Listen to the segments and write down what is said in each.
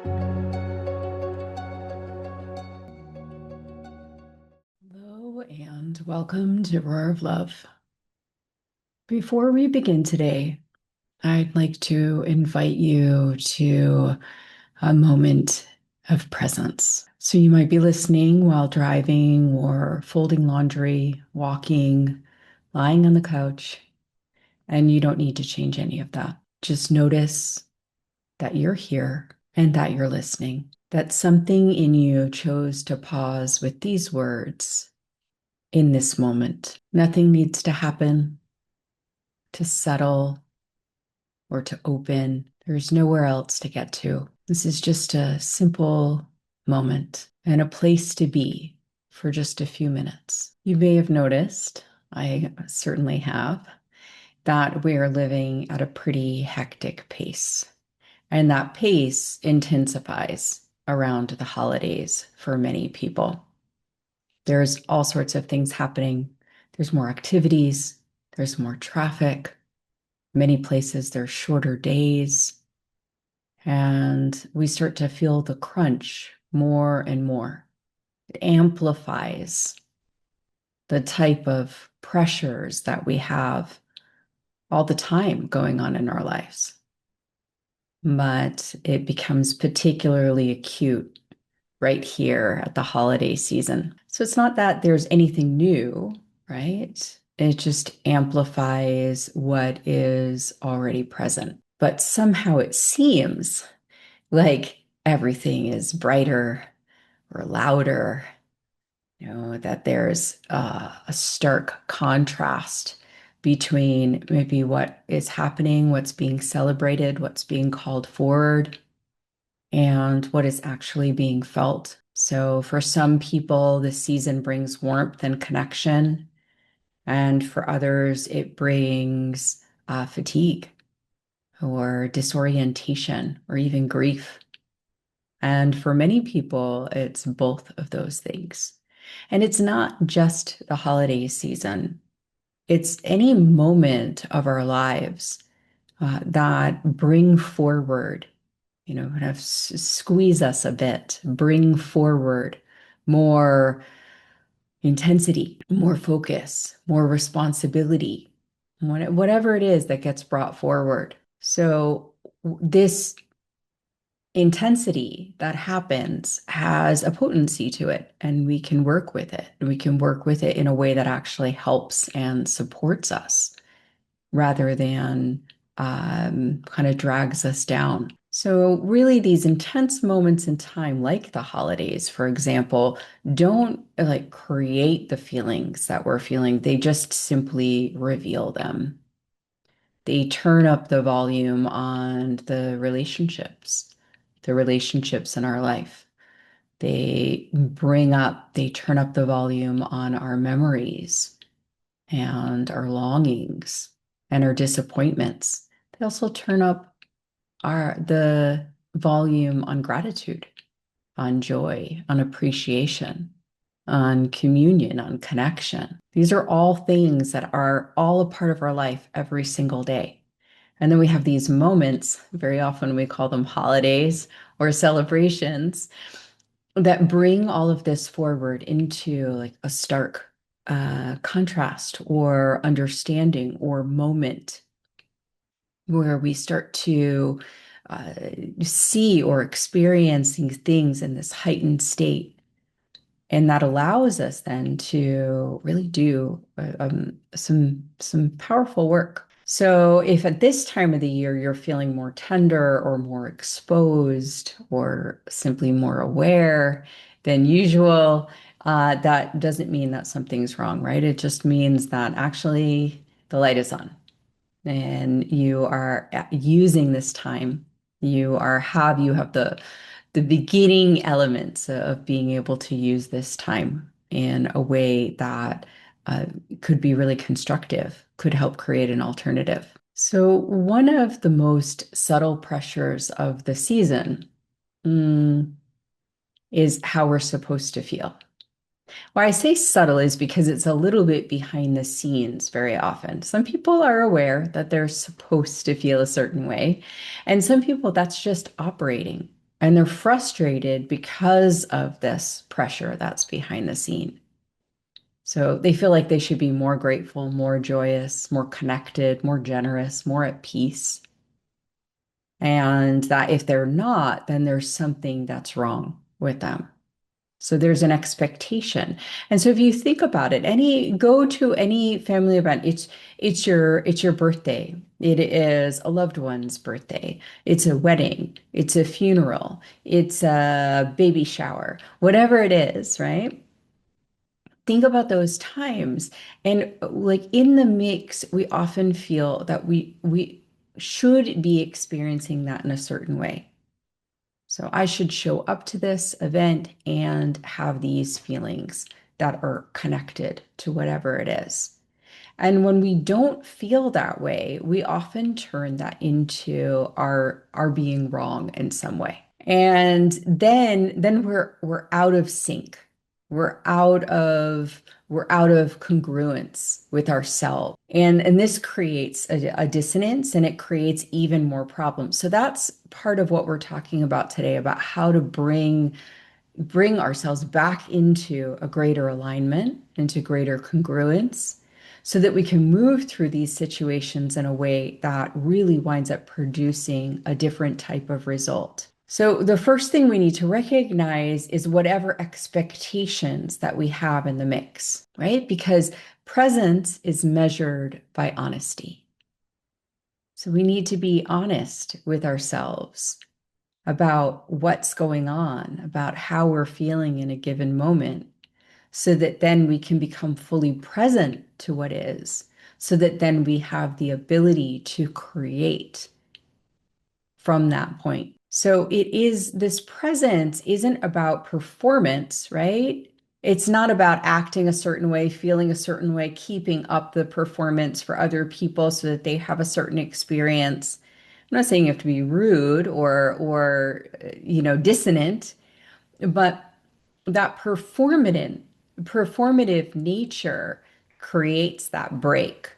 Hello and welcome to Roar of Love. Before we begin today, I'd like to invite you to a moment of presence. So you might be listening while driving or folding laundry, walking, lying on the couch, and you don't need to change any of that. Just notice that you're here and that you're listening, that something in you chose to pause with these words in this moment. Nothing needs to happen to settle or to open. There's nowhere else to get to. This is just a simple moment and a place to be for just a few minutes. You may have noticed, I certainly have, that we are living at a pretty hectic pace. And that pace intensifies around the holidays for many people. There's all sorts of things happening. There's more activities, there's more traffic. Many places there's shorter days, and we start to feel the crunch more and more. It amplifies the type of pressures that we have all the time going on in our lives. But it becomes particularly acute right here at the holiday season. So it's not that there's anything new, right? It just amplifies what is already present. But somehow it seems like everything is brighter or louder, that there's a stark contrast between maybe what is happening, what's being celebrated, what's being called forward, and what is actually being felt. So for some people, the season brings warmth and connection, and for others, it brings fatigue or disorientation or even grief. And for many people, it's both of those things. And it's not just the holiday season, it's any moment of our lives that bring forward, kind of squeeze us a bit, bring forward more intensity, more focus, more responsibility, whatever it is that gets brought forward. So this intensity that happens has a potency to it, and we can work with it. We can work with it in a way that actually helps and supports us rather than kind of drags us down. So really these intense moments in time, like the holidays, for example, don't like create the feelings that we're feeling. They just simply reveal them. They turn up the volume on the relationships in our life. They turn up the volume on our memories and our longings and our disappointments. They also turn up the volume on gratitude, on joy, on appreciation, on communion, on connection. These are all things that are all a part of our life every single day. And then we have these moments, very often we call them holidays or celebrations, that bring all of this forward into like a stark contrast or understanding or moment where we start to uh, see or experiencing things in this heightened state. And that allows us then to really do some powerful work. So if at this time of the year you're feeling more tender or more exposed or simply more aware than usual, that doesn't mean that something's wrong, right? It just means that actually the light is on and you are using this time. You have the beginning elements of being able to use this time in a way that uh, could be really constructive, could help create an alternative. So one of the most subtle pressures of the season, is how we're supposed to feel. Why I say subtle is because it's a little bit behind the scenes very often. Some people are aware that they're supposed to feel a certain way, and some people that's just operating. And they're frustrated because of this pressure that's behind the scene. So they feel like they should be more grateful, more joyous, more connected, more generous, more at peace. And that if they're not, then there's something that's wrong with them. So there's an expectation. And so if you think about it, go to any family event, it's your birthday. It is a loved one's birthday. It's a wedding, it's a funeral, it's a baby shower, whatever it is, right? Think about those times. And like in the mix, we often feel that we should be experiencing that in a certain way. So I should show up to this event and have these feelings that are connected to whatever it is. And when we don't feel that way, we often turn that into our being wrong in some way. And then we're out of sync. We're out of we're out of congruence with ourselves. And this creates a dissonance and it creates even more problems. So that's part of what we're talking about today about how to bring ourselves back into a greater alignment, into greater congruence, so that we can move through these situations in a way that really winds up producing a different type of result. So, the first thing we need to recognize is whatever expectations that we have in the mix, right? Because presence is measured by honesty. So, we need to be honest with ourselves about what's going on, about how we're feeling in a given moment, so that then we can become fully present to what is, so that then we have the ability to create from that point. So it is this presence isn't about performance, right? It's not about acting a certain way, feeling a certain way, keeping up the performance for other people so that they have a certain experience. I'm not saying you have to be rude or dissonant, but that performative nature creates that break.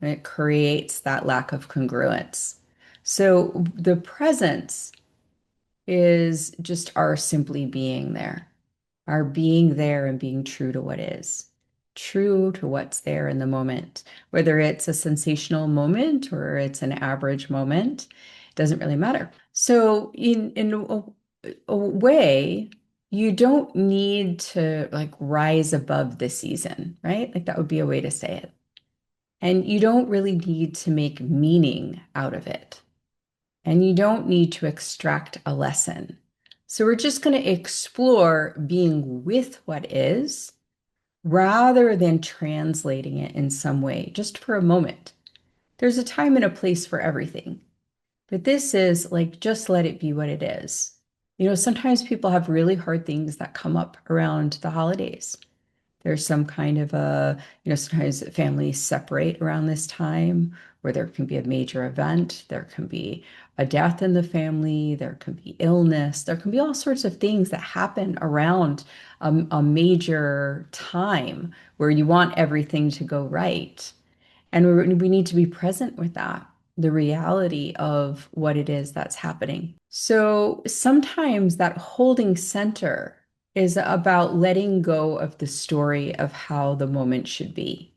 It creates that lack of congruence. So the presence is just our simply being there, our being there and being true to what is, true to what's there in the moment, whether it's a sensational moment or it's an average moment, doesn't really matter. So in a way, you don't need to like rise above the season, right? Like that would be a way to say it. And you don't really need to make meaning out of it. And you don't need to extract a lesson. So we're just going to explore being with what is rather than translating it in some way, just for a moment. There's a time and a place for everything. But this is like, just let it be what it is. Sometimes people have really hard things that come up around the holidays. There's some kind of sometimes families separate around this time where there can be a major event, there can be a death in the family, there can be illness, there can be all sorts of things that happen around a major time where you want everything to go right. And we need to be present with that, the reality of what it is that's happening. So sometimes that holding center is about letting go of the story of how the moment should be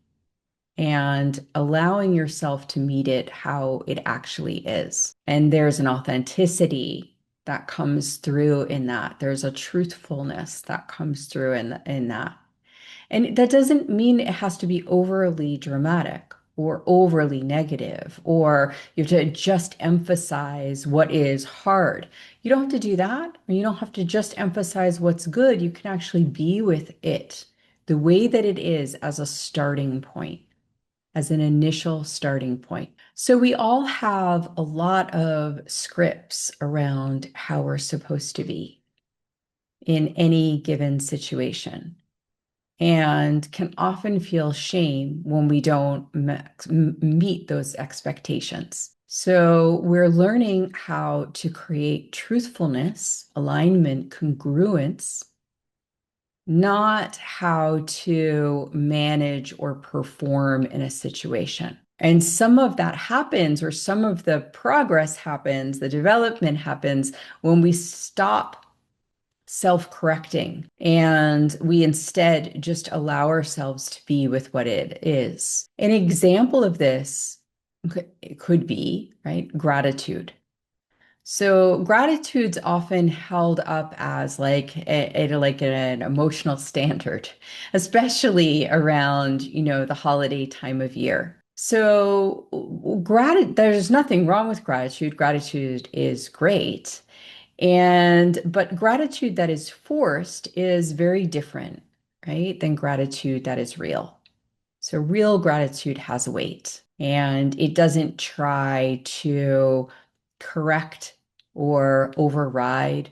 and allowing yourself to meet it how it actually is. And there's an authenticity that comes through in that. There's a truthfulness that comes through in that. And that doesn't mean it has to be overly dramatic or overly negative, or you have to just emphasize what is hard. You don't have to do that. You don't have to just emphasize what's good. You can actually be with it the way that it is as a starting point, as an initial starting point. So we all have a lot of scripts around how we're supposed to be in any given situation and can often feel shame when we don't meet those expectations. So we're learning how to create truthfulness, alignment, congruence, not how to manage or perform in a situation. And some of that happens, or some of the progress happens, the development happens when we stop self-correcting and we instead just allow ourselves to be with what it is. An example of this could be, right, gratitude. So gratitude's often held up as like like an emotional standard, especially around, the holiday time of year. So there's nothing wrong with gratitude. Gratitude is great. But gratitude that is forced is very different, right, than gratitude that is real. So real gratitude has weight and it doesn't try to correct or override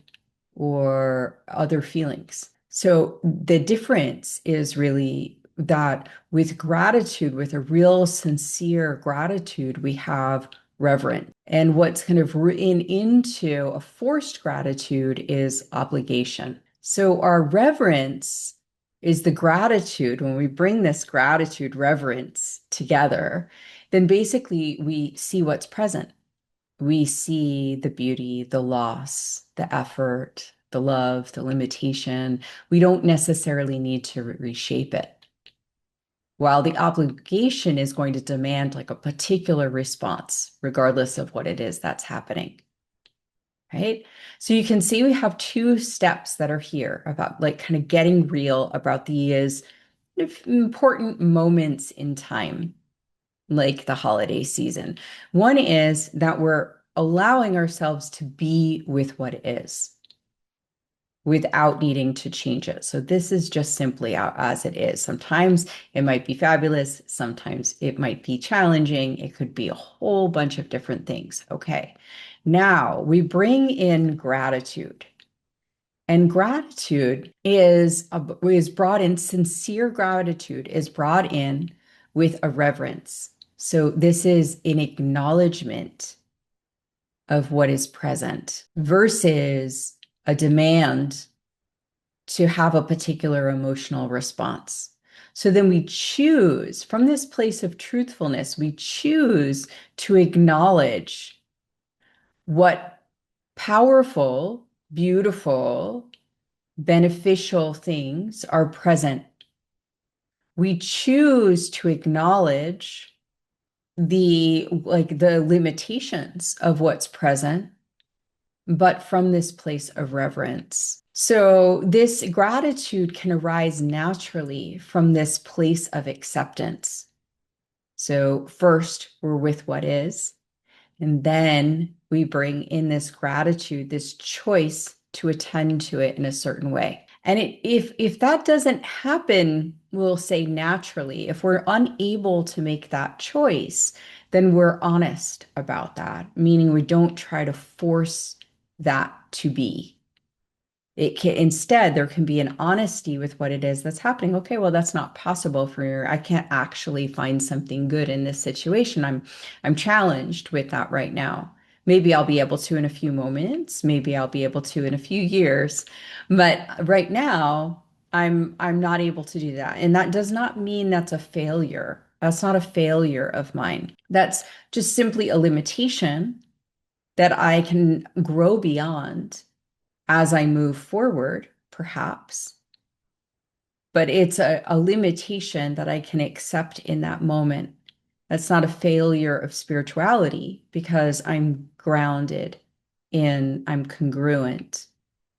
or other feelings. So the difference is really that with gratitude, with a real sincere gratitude, we have reverence. And what's kind of written into a forced gratitude is obligation. So our reverence is the gratitude. When we bring this gratitude, reverence together, then basically we see what's present. We see the beauty, the loss, the effort, the love, the limitation. We don't necessarily need to reshape it. While the obligation is going to demand like a particular response, regardless of what it is that's happening. Right? So you can see we have two steps that are here about like kind of getting real about these important moments in time, like the holiday season. One is that we're allowing ourselves to be with what is without needing to change it. So this is just simply out as it is. Sometimes it might be fabulous. Sometimes it might be challenging. It could be a whole bunch of different things. Okay. Now we bring in gratitude. And gratitude is brought in, sincere gratitude is brought in with a reverence. So this is an acknowledgement of what is present versus a demand to have a particular emotional response. So then we choose from this place of truthfulness, we choose to acknowledge what powerful, beautiful, beneficial things are present. We choose to acknowledge the limitations of what's present, but from this place of reverence. So this gratitude can arise naturally from this place of acceptance. So first, we're with what is, and then we bring in this gratitude, this choice to attend to it in a certain way. And if that doesn't happen, we'll say naturally, if we're unable to make that choice, then we're honest about that, meaning we don't try to force that to be. Instead, there can be an honesty with what it is that's happening. Okay, well, that's not possible for I can't actually find something good in this situation. I'm challenged with that right now. Maybe I'll be able to in a few moments, maybe I'll be able to in a few years, but right now I'm not able to do that. And that does not mean that's a failure. That's not a failure of mine. That's just simply a limitation that I can grow beyond as I move forward, perhaps. But it's a limitation that I can accept in that moment. That's not a failure of spirituality because I'm grounded I'm congruent,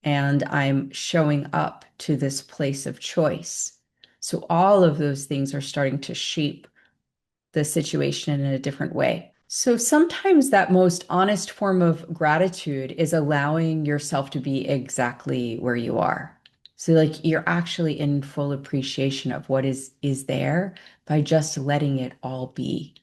and I'm showing up to this place of choice. So all of those things are starting to shape the situation in a different way. So sometimes that most honest form of gratitude is allowing yourself to be exactly where you are. So like you're actually in full appreciation of what is there by just letting it all be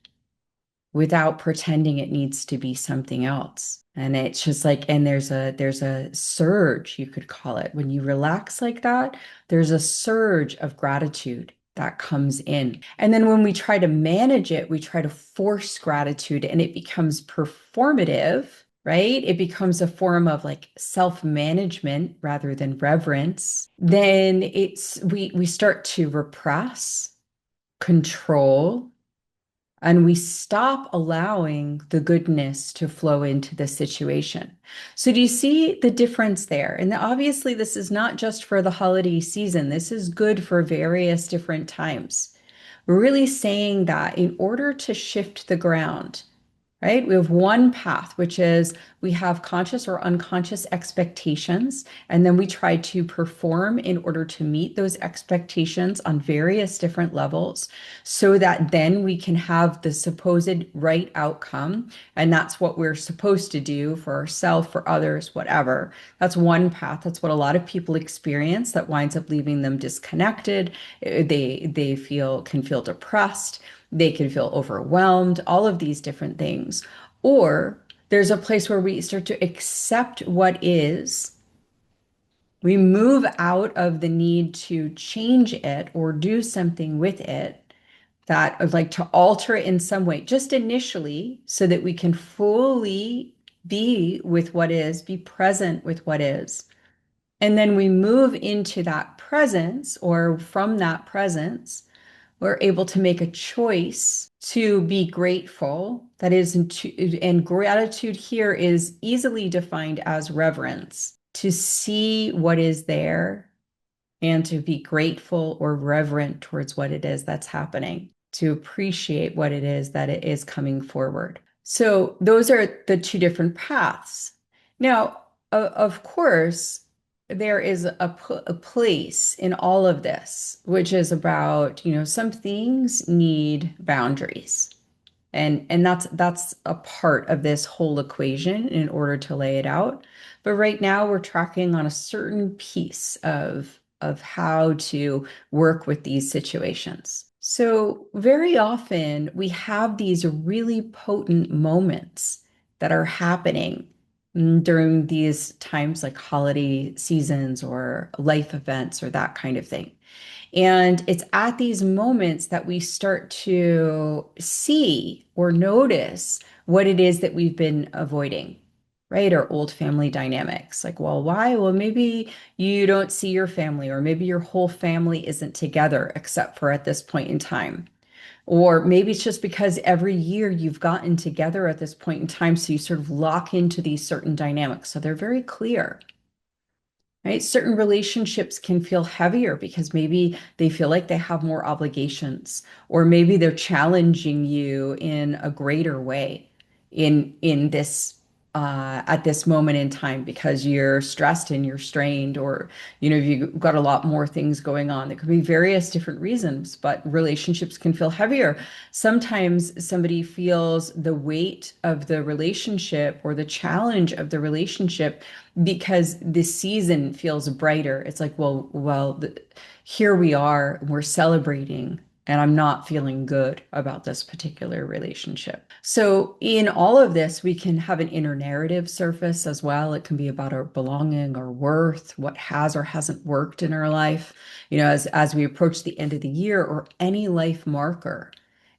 without pretending it needs to be something else. And it's just like, and there's a surge, you could call it. When you relax like that, there's a surge of gratitude that comes in. And then when we try to manage it, we try to force gratitude and it becomes performative, right? It becomes a form of like self-management rather than reverence. Then we start to repress, control, and we stop allowing the goodness to flow into the situation. So, do you see the difference there? And obviously, this is not just for the holiday season, this is good for various different times. We're really saying that in order to shift the ground, right? We have one path, which is we have conscious or unconscious expectations, and then we try to perform in order to meet those expectations on various different levels so that then we can have the supposed right outcome. And that's what we're supposed to do for ourselves, for others, whatever. That's one path. That's what a lot of people experience that winds up leaving them disconnected. They feel can feel depressed. They can feel overwhelmed, all of these different things. Or there's a place where we start to accept what is. We move out of the need to change it or do something with it that like to alter it in some way, just initially, so that we can fully be with what is, be present with what is. And then we move into that presence, or from that presence, we're able to make a choice to be grateful. That is, and gratitude here is easily defined as reverence, to see what is there and to be grateful or reverent towards what it is that's happening, to appreciate what it is that it is coming forward. So those are the two different paths. Now, of course, there is a place in all of this, which is about, some things need boundaries. And that's a part of this whole equation in order to lay it out. But right now we're tracking on a certain piece of how to work with these situations. So very often we have these really potent moments that are happening during these times like holiday seasons or life events or that kind of thing. And it's at these moments that we start to see or notice what it is that we've been avoiding, right? Our old family dynamics. Like, well, why? Well, maybe you don't see your family, or maybe your whole family isn't together except for at this point in time. Or maybe it's just because every year you've gotten together at this point in time, so you sort of lock into these certain dynamics. So they're very clear. Right? Certain relationships can feel heavier because maybe they feel like they have more obligations, or maybe they're challenging you in a greater way in this at this moment in time because you're stressed and you're strained, or you've got a lot more things going on. There could be various different reasons, but relationships can feel heavier. Sometimes somebody feels the weight of the relationship or the challenge of the relationship because this season feels brighter. It's like, here we are, we're celebrating, and I'm not feeling good about this particular relationship. So, in all of this, we can have an inner narrative surface as well. It can be about our belonging, our worth, what has or hasn't worked in our life. As we approach the end of the year or any life marker,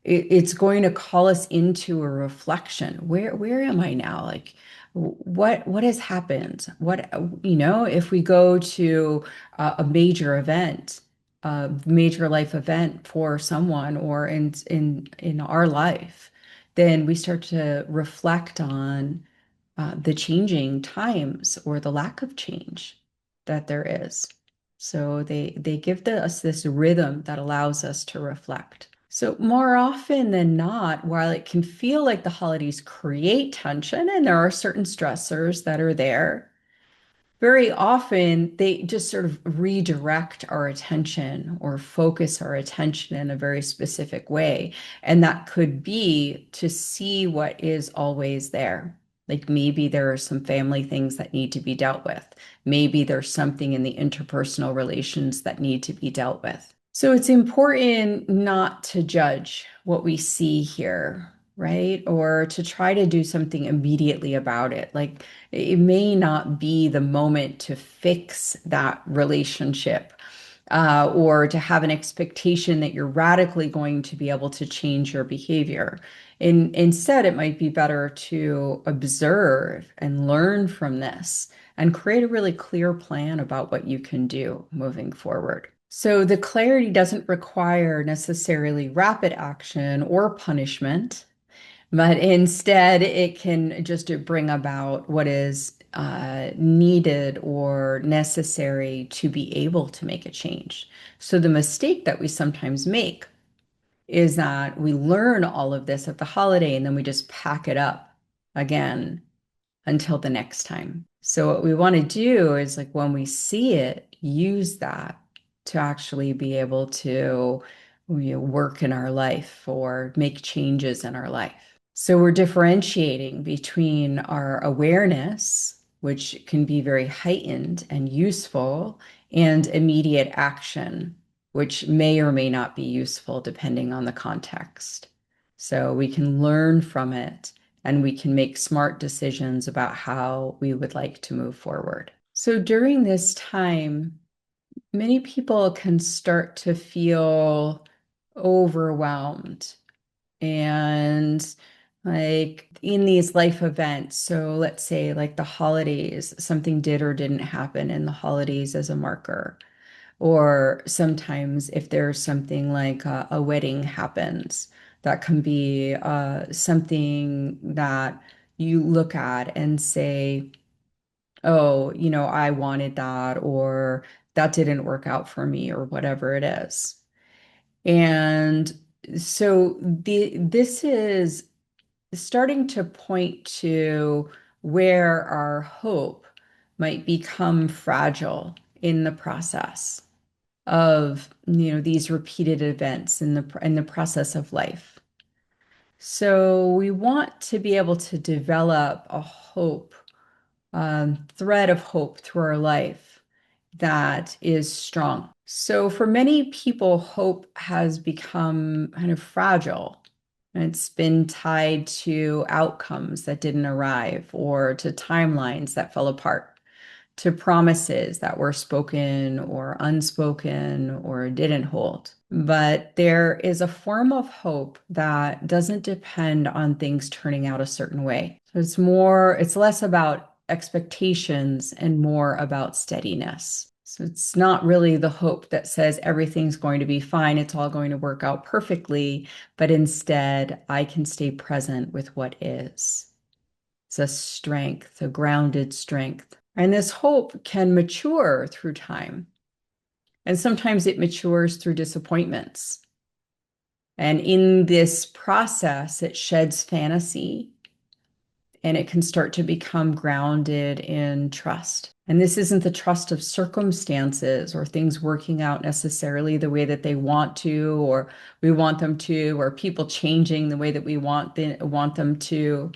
it's going to call us into a reflection. Where am I now? Like, what has happened? If we go to a major event, a major life event for someone or in our life, then we start to reflect on the changing times or the lack of change that there is. So they give us this rhythm that allows us to reflect. So more often than not, while it can feel like the holidays create tension and there are certain stressors that are there, very often they just sort of redirect our attention or focus our attention in a very specific way. And that could be to see what is always there. Like maybe there are some family things that need to be dealt with. Maybe there's something in the interpersonal relations that need to be dealt with. So it's important not to judge what we see here, right? Or to try to do something immediately about it. Like it may not be the moment to fix that relationship, or to have an expectation that you're radically going to be able to change your behavior. Instead, it might be better to observe and learn from this and create a really clear plan about what you can do moving forward. So the clarity doesn't require necessarily rapid action or punishment, but instead it can just bring about what is needed or necessary to be able to make a change. So the mistake that we sometimes make is that we learn all of this at the holiday and then we just pack it up again until the next time. So what we want to do is like when we see it, use that to actually be able to work in our life or make changes in our life. So we're differentiating between our awareness, which can be very heightened and useful, and immediate action, which may or may not be useful depending on the context. So we can learn from it and we can make smart decisions about how we would like to move forward. So during this time, many people can start to feel overwhelmed and like in these life events. So let's say like the holidays, something did or didn't happen in the holidays as a marker. Or sometimes if there's something like a wedding happens, that can be something that you look at and say, oh, I wanted that, or that didn't work out for me, or whatever it is. And so this is starting to point to where our hope might become fragile in the process of, these repeated events in the process of life. So we want to be able to develop a hope, thread of hope through our life that is strong. So for many people, hope has become kind of fragile. And it's been tied to outcomes that didn't arrive or to timelines that fell apart, to promises that were spoken or unspoken or didn't hold. But there is a form of hope that doesn't depend on things turning out a certain way. So it's less about expectations and more about steadiness. So it's not really the hope that says everything's going to be fine, it's all going to work out perfectly, but instead I can stay present with what is. It's a strength, a grounded strength. And this hope can mature through time. And sometimes it matures through disappointments. And in this process, it sheds fantasy and it can start to become grounded in trust. And this isn't the trust of circumstances or things working out necessarily the way that they want to, or we want them to, or people changing the way that we want them to.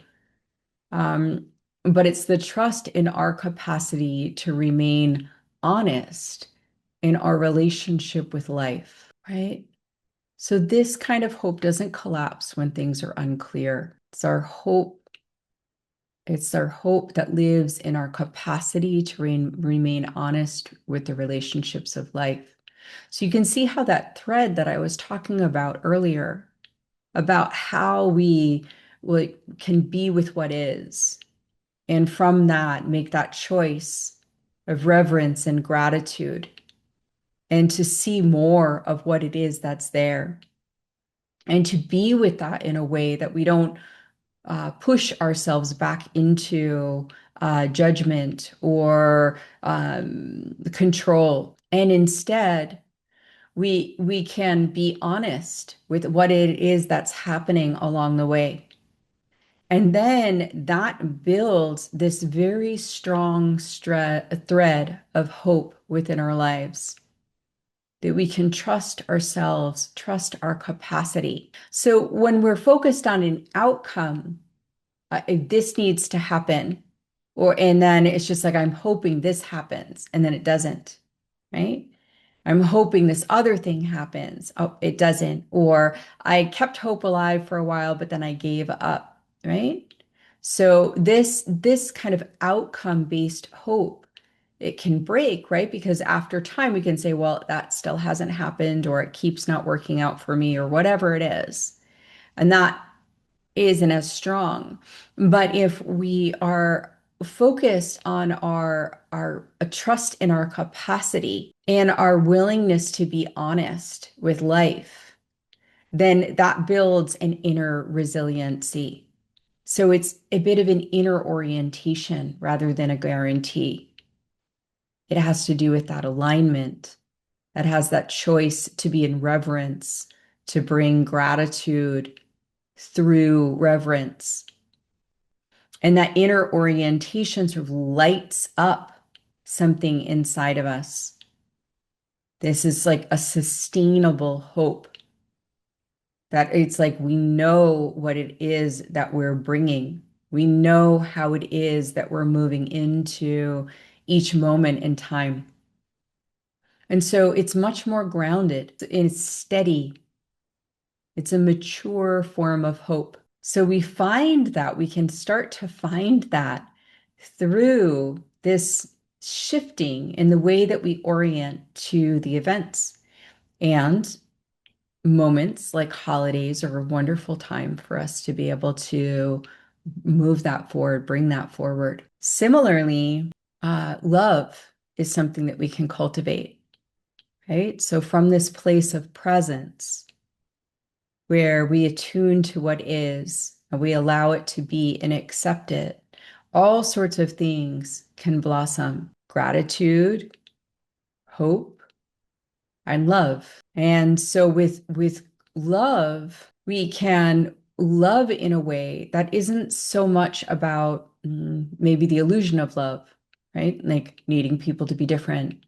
Um, but it's the trust in our capacity to remain honest in our relationship with life, right? So this kind of hope doesn't collapse when things are unclear. It's our hope that lives in our capacity to remain honest with the relationships of life. So you can see how that thread that I was talking about earlier, about how we can be with what is, and from that, make that choice of reverence and gratitude, and to see more of what it is that's there, and to be with that in a way that we don't push ourselves back into judgment or control. And instead, we can be honest with what it is that's happening along the way. And then that builds this very strong thread of hope within our lives, that we can trust ourselves, trust our capacity. So when we're focused on an outcome, this needs to happen, and then it's just like, I'm hoping this happens, and then it doesn't, right? I'm hoping this other thing happens. Oh, it doesn't. Or I kept hope alive for a while, but then I gave up, right? So this kind of outcome-based hope, it can break, right? Because after time we can say, well, that still hasn't happened, or it keeps not working out for me, or whatever it is. And that isn't as strong. But if we are focused on our a trust in our capacity and our willingness to be honest with life, then that builds an inner resiliency. So it's a bit of an inner orientation rather than a guarantee. It has to do with that alignment, that has that choice to be in reverence, to bring gratitude through reverence. And that inner orientation sort of lights up something inside of us. This is like a sustainable hope that it's like we know what it is that we're bringing. We know how it is that we're moving into each moment in time. And so it's much more grounded, it's steady, it's a mature form of hope. So we find that we can start to find that through this shifting in the way that we orient to the events. And moments like holidays are a wonderful time for us to be able to move that forward, bring that forward. Similarly, love is something that we can cultivate, right? So from this place of presence, where we attune to what is and we allow it to be and accept it, all sorts of things can blossom. Gratitude, hope, and love. And so with love, we can love in a way that isn't so much about maybe the illusion of love, right? Like needing people to be different,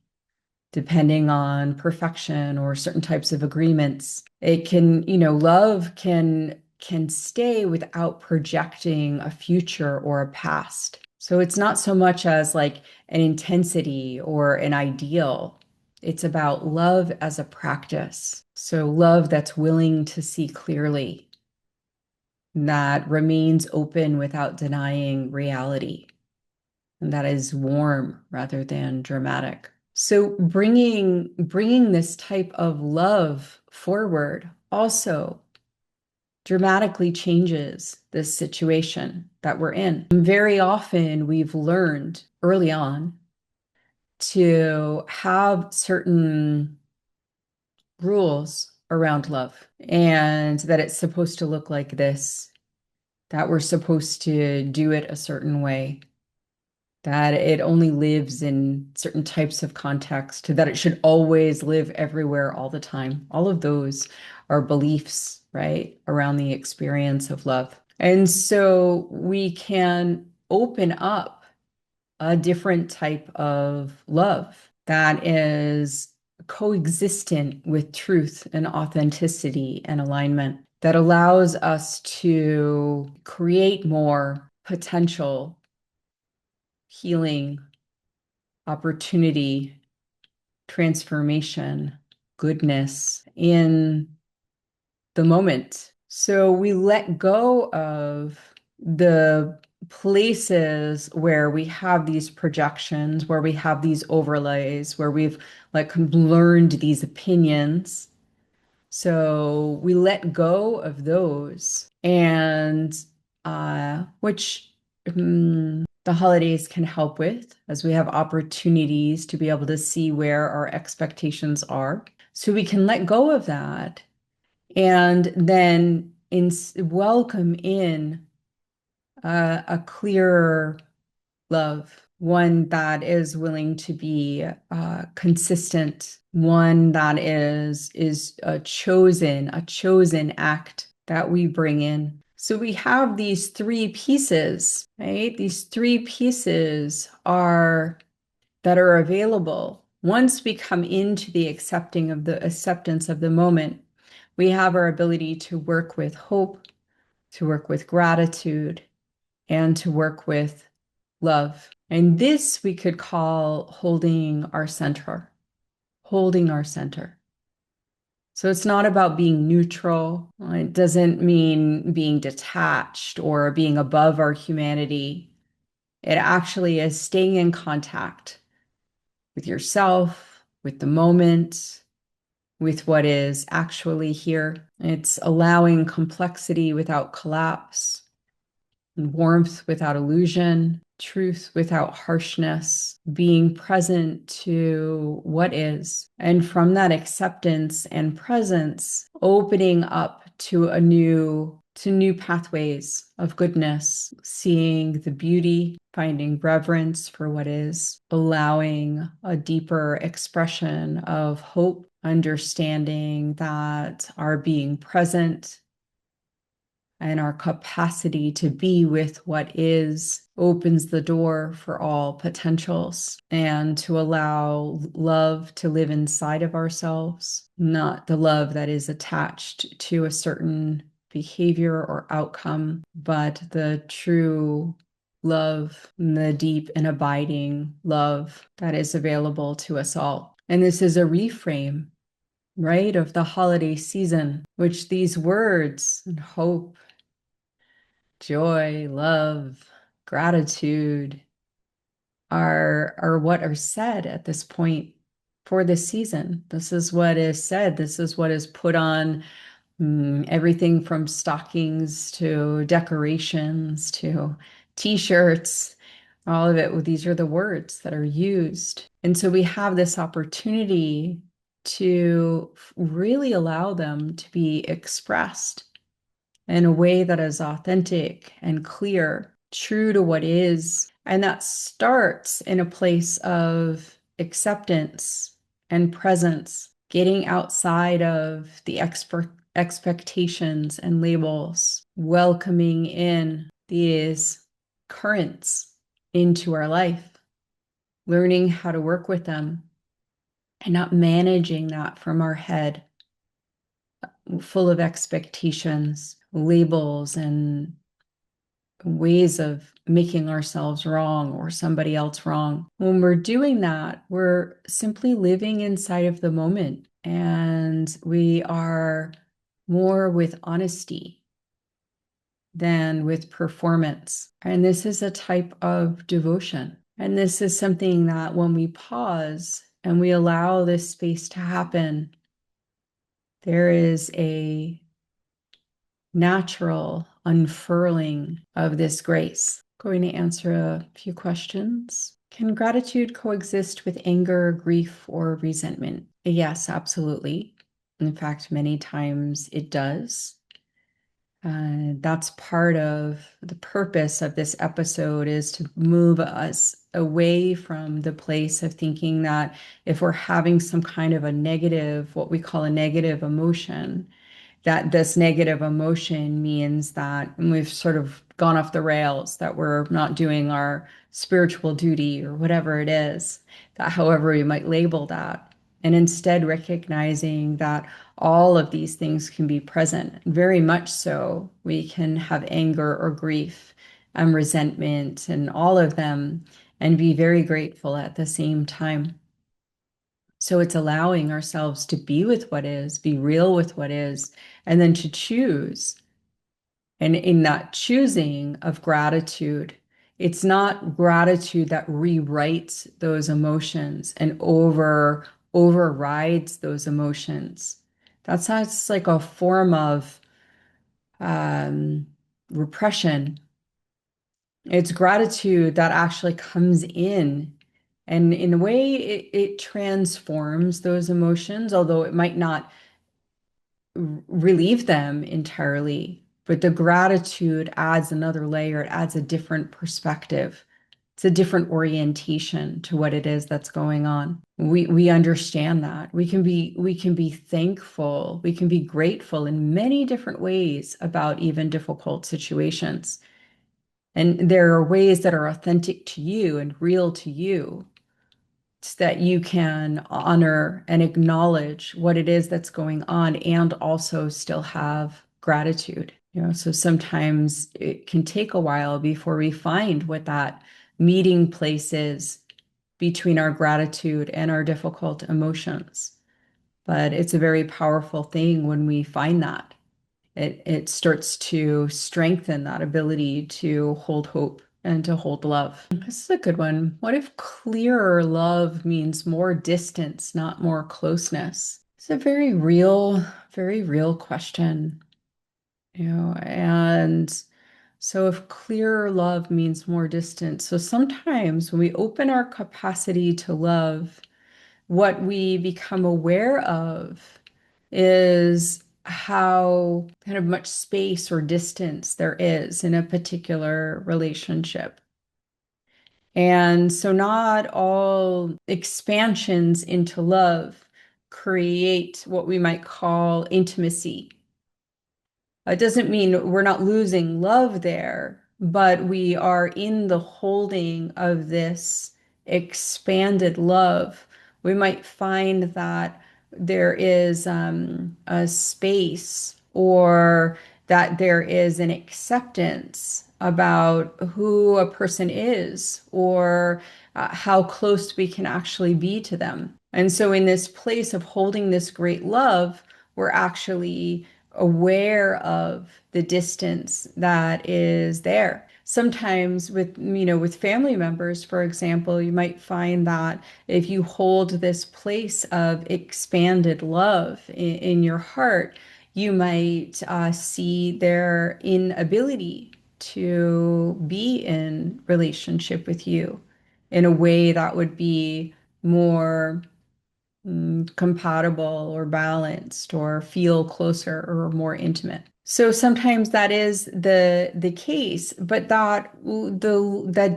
depending on perfection or certain types of agreements. It can, love can stay without projecting a future or a past. So it's not so much as like an intensity or an ideal. It's about love as a practice. So love that's willing to see clearly, that remains open without denying reality, and that is warm rather than dramatic. So bringing this type of love forward also dramatically changes this situation that we're in. Very often we've learned early on to have certain rules around love and that it's supposed to look like this, that we're supposed to do it a certain way, that it only lives in certain types of context, that it should always live everywhere all the time. All of those are beliefs, right, around the experience of love. And so we can open up a different type of love that is coexistent with truth and authenticity and alignment, that allows us to create more potential healing, opportunity, transformation, goodness in the moment. So we let go of the places where we have these projections, where we have these overlays, where we've like learned these opinions. So we let go of those, and which the holidays can help with, as we have opportunities to be able to see where our expectations are. So we can let go of that and then welcome in a clearer love, one that is willing to be consistent, one that is a chosen act that we bring in. So we have these three pieces, right? These three pieces that are available once we come into the acceptance of the moment. We have our ability to work with hope, to work with gratitude, and to work with love. And this we could call holding our center, holding our center. So it's not about being neutral. It doesn't mean being detached or being above our humanity. It actually is staying in contact with yourself, with the moment, with what is actually here. It's allowing complexity without collapse, and warmth without illusion, truth without harshness, being present to what is. And from that acceptance and presence, opening up to new pathways of goodness, seeing the beauty, finding reverence for what is, allowing a deeper expression of hope, understanding that our being present and our capacity to be with what is opens the door for all potentials and to allow love to live inside of ourselves, not the love that is attached to a certain behavior or outcome, but the true love, the deep and abiding love that is available to us all. And this is a reframe, right, of the holiday season, which these words and hope, joy, love, gratitude are what are said at this point for this season. This is what is said. This is what is put on everything from stockings to decorations to t-shirts, all of it. These are the words that are used. And so we have this opportunity to really allow them to be expressed in a way that is authentic and clear, true to what is. And that starts in a place of acceptance and presence, getting outside of the expectations and labels, welcoming in these currents into our life, learning how to work with them, and not managing that from our head, full of expectations, labels, and ways of making ourselves wrong or somebody else wrong. When we're doing that, we're simply living inside of the moment, and we are more with honesty than with performance. And this is a type of devotion. And this is something that when we pause and we allow this space to happen, there is a natural unfurling of this grace. Going to answer a few questions. Can gratitude coexist with anger, grief, or resentment? Yes, absolutely. In fact, many times it does. That's part of the purpose of this episode, is to move us away from the place of thinking that if we're having some kind of a negative, what we call a negative emotion, that this negative emotion means that we've sort of gone off the rails, that we're not doing our spiritual duty or whatever it is, that however we might label that. And instead recognizing that all of these things can be present, very much so. We can have anger or grief and resentment and all of them and be very grateful at the same time. So it's allowing ourselves to be with what is, be real with what is, and then to choose. And in that choosing of gratitude, it's not gratitude that rewrites those emotions and overrides those emotions. That's like a form of um, repression. It's gratitude that actually comes in, and in a way it transforms those emotions, although it might not relieve them entirely. But the gratitude adds another layer, it adds a different perspective. It's a different orientation to what it is that's going on. We understand that. We can be thankful, we can be grateful in many different ways about even difficult situations. And there are ways that are authentic to you and real to you, so that you can honor and acknowledge what it is that's going on and also still have gratitude. So sometimes it can take a while before we find what that meeting place is between our gratitude and our difficult emotions. But it's a very powerful thing when we find that. It starts to strengthen that ability to hold hope and to hold love. This is a good one. What if clearer love means more distance, not more closeness? It's a very real question, and So if clearer love means more distance. So sometimes when we open our capacity to love, what we become aware of is how kind of much space or distance there is in a particular relationship. And so, not all expansions into love create what we might call intimacy. It doesn't mean we're not losing love there, but we are in the holding of this expanded love. We might find that there is a space or that there is an acceptance about who a person is or how close we can actually be to them. And so, in this place of holding this great love, we're actually aware of the distance that is there. Sometimes with family members, for example, you might find that if you hold this place of expanded love in your heart, you might see their inability to be in relationship with you in a way that would be more compatible or balanced or feel closer or more intimate. So sometimes that is the case, but that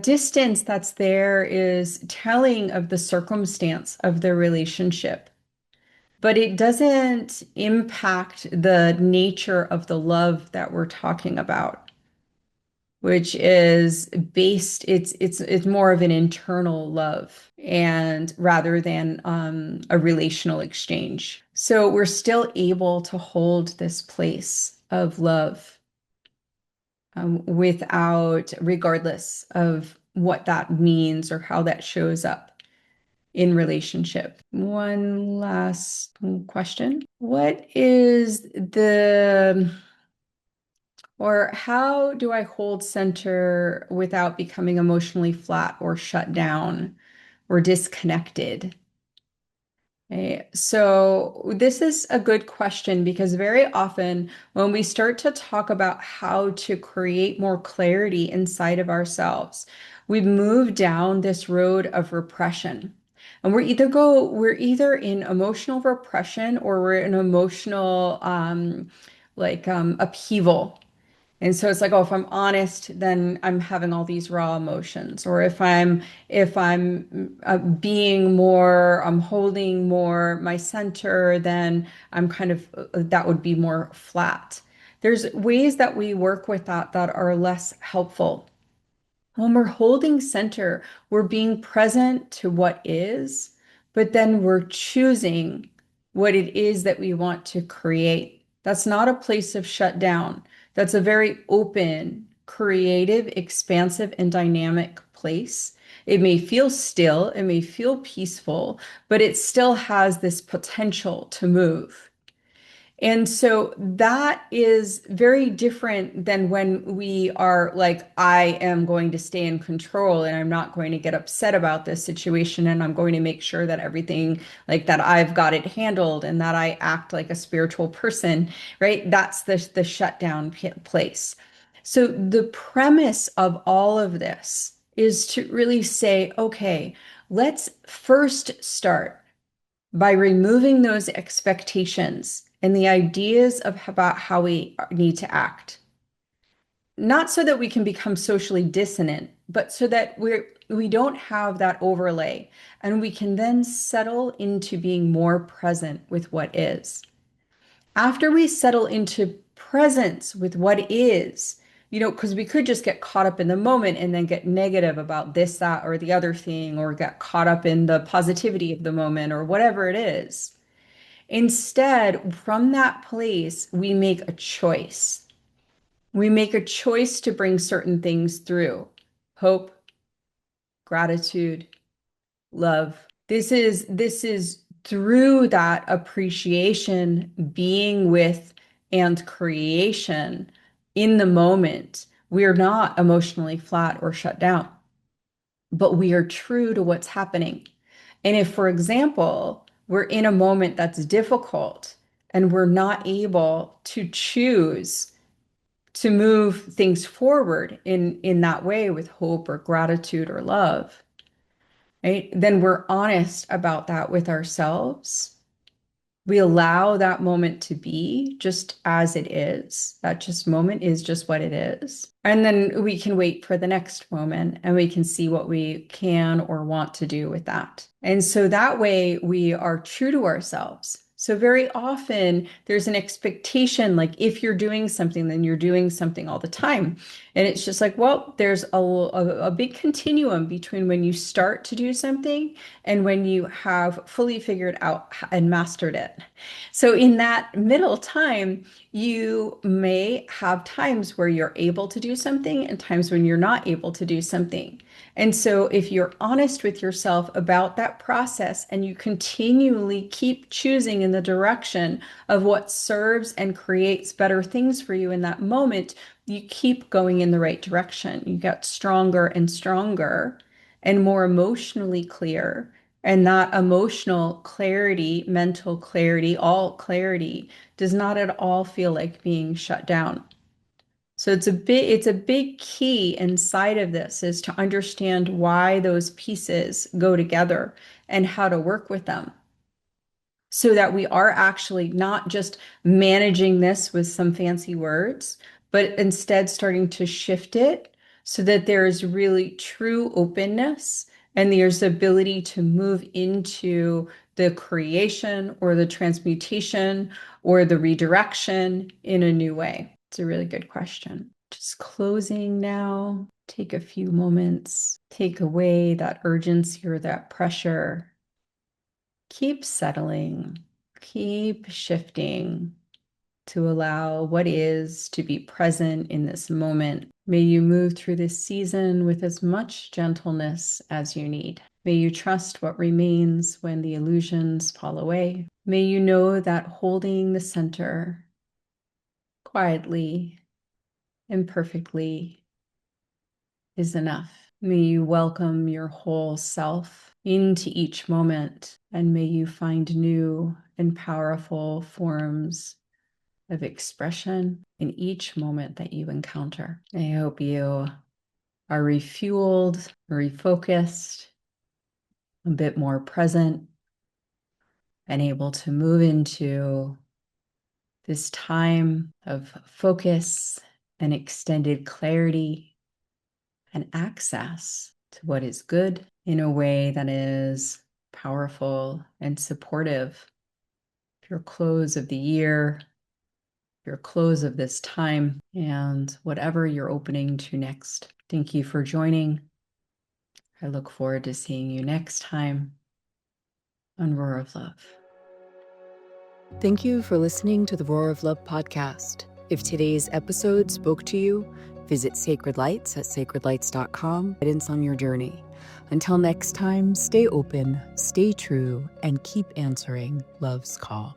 distance that's there is telling of the circumstance of the relationship, but it doesn't impact the nature of the love that we're talking about, which is based, it's more of an internal love and rather than a relational exchange. So we're still able to hold this place of love without, regardless of what that means or how that shows up in relationship. One last question. What is the Or how do I hold center without becoming emotionally flat or shut down or disconnected? Okay, so this is a good question because very often when we start to talk about how to create more clarity inside of ourselves, we move down this road of repression. And we're either in emotional repression or we're in emotional upheaval. And so it's like, oh, if I'm honest, then I'm having all these raw emotions. Or if I'm being more, I'm holding more my center, then I'm kind of that would be more flat. There's ways that we work with that are less helpful. When we're holding center, we're being present to what is, but then we're choosing what it is that we want to create. That's not a place of shutdown. That's a very open, creative, expansive, and dynamic place. It may feel still, it may feel peaceful, but it still has this potential to move. And so that is very different than when we are like, I am going to stay in control and I'm not going to get upset about this situation and I'm going to make sure that everything like that I've got it handled and that I act like a spiritual person, right? That's the shutdown place. So the premise of all of this is to really say, okay, let's first start by removing those expectations and the ideas of about how we need to act. Not so that we can become socially dissonant, but so that we don't have that overlay and we can then settle into being more present with what is. After we settle into presence with what is, because we could just get caught up in the moment and then get negative about this, that, or the other thing, or get caught up in the positivity of the moment or whatever it is. Instead, from that place, we make a choice. We make a choice to bring certain things through hope, gratitude, love. This is through that appreciation, being with and creation in the moment. We're not emotionally flat or shut down, but we are true to what's happening. And if, for example, we're in a moment that's difficult and we're not able to choose to move things forward in that way with hope or gratitude or love, right? Then we're honest about that with ourselves. We allow that moment to be just as it is. That just moment is just what it is. And then we can wait for the next moment and we can see what we can or want to do with that. And so that way we are true to ourselves. So very often there's an expectation, like if you're doing something, then you're doing something all the time. And it's just like, well, there's a big continuum between when you start to do something and when you have fully figured out and mastered it. So in that middle time, you may have times where you're able to do something and times when you're not able to do something. And so if you're honest with yourself about that process and you continually keep choosing in the direction of what serves and creates better things for you in that moment, you keep going in the right direction. You get stronger and stronger and more emotionally clear. And that emotional clarity, mental clarity, all clarity does not at all feel like being shut down. So it's a big key inside of this is to understand why those pieces go together and how to work with them so that we are actually not just managing this with some fancy words, but instead starting to shift it so that there is really true openness and there's the ability to move into the creation or the transmutation or the redirection in a new way. It's a really good question. Just closing now. Take a few moments. Take away that urgency or that pressure. Keep settling, keep shifting to allow what is to be present in this moment. May you move through this season with as much gentleness as you need. May you trust what remains when the illusions fall away. May you know that holding the center quietly and perfectly is enough. May you welcome your whole self into each moment, and may you find new and powerful forms of expression in each moment that you encounter. I hope you are refueled, refocused, a bit more present, and able to move into this time of focus and extended clarity and access to what is good in a way that is powerful and supportive. Your close of the year, your close of this time, and whatever you're opening to next. Thank you for joining. I look forward to seeing you next time on Roar of Love. Thank you for listening to the Roar of Love podcast. If today's episode spoke to you, visit Sacred Lights at sacredlights.com. Guidance on your journey. Until next time, stay open, stay true, and keep answering love's call.